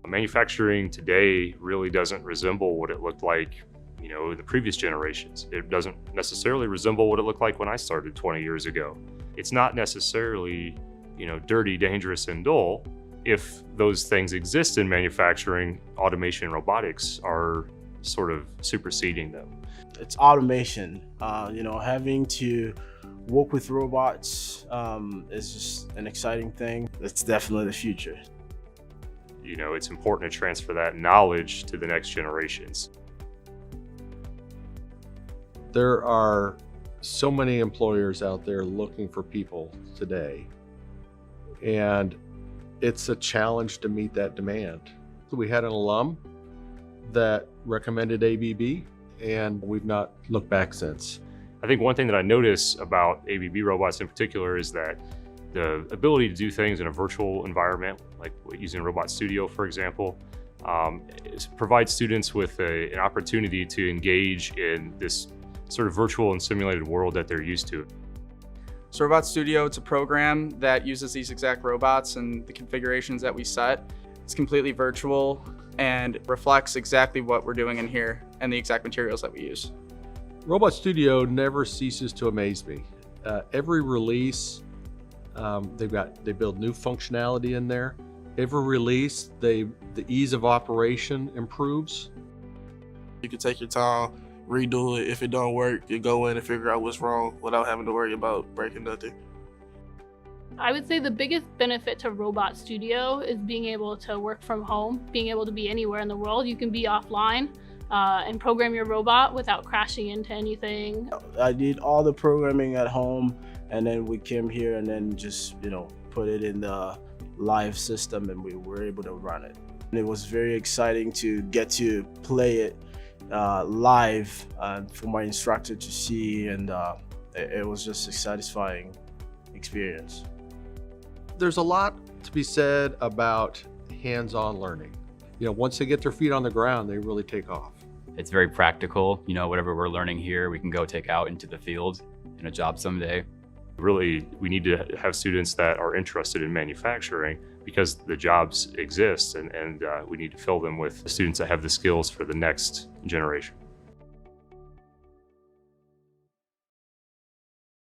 Manufacturing today really doesn't resemble what it looked like, in the previous generations. It doesn't necessarily resemble what it looked like when I started 20 years ago. It's not necessarily, dirty, dangerous, and dull. If those things exist in manufacturing, automation and robotics are sort of superseding them. It's automation. Having to work with robots is just an exciting thing. It's definitely the future. It's important to transfer that knowledge to the next generations. There are so many employers out there looking for people today, and it's a challenge to meet that demand. We had an alum that recommended ABB, and we've not looked back since. I think one thing that I notice about ABB robots in particular is that the ability to do things in a virtual environment, like using Robot Studio, for example, provides students with an opportunity to engage in this sort of virtual and simulated world that they're used to. So Robot Studio, it's a program that uses these exact robots and the configurations that we set. It's completely virtual and reflects exactly what we're doing in here and the exact materials that we use. Robot Studio never ceases to amaze me. Every release, they build new functionality in there. Every release, the ease of operation improves. You can take your time, redo it. If it don't work, you go in and figure out what's wrong without having to worry about breaking nothing. I would say the biggest benefit to Robot Studio is being able to work from home, being able to be anywhere in the world. You can be offline and program your robot without crashing into anything. I did all the programming at home, and then we came here and then just, put it in the live system, and we were able to run it. And it was very exciting to get to play it live for my instructor to see, and it was just a satisfying experience. There's a lot to be said about hands-on learning. Once they get their feet on the ground, they really take off. It's very practical. Whatever we're learning here, we can go take out into the field in a job someday. Really, we need to have students that are interested in manufacturing because the jobs exist, and we need to fill them with students that have the skills for the next generation.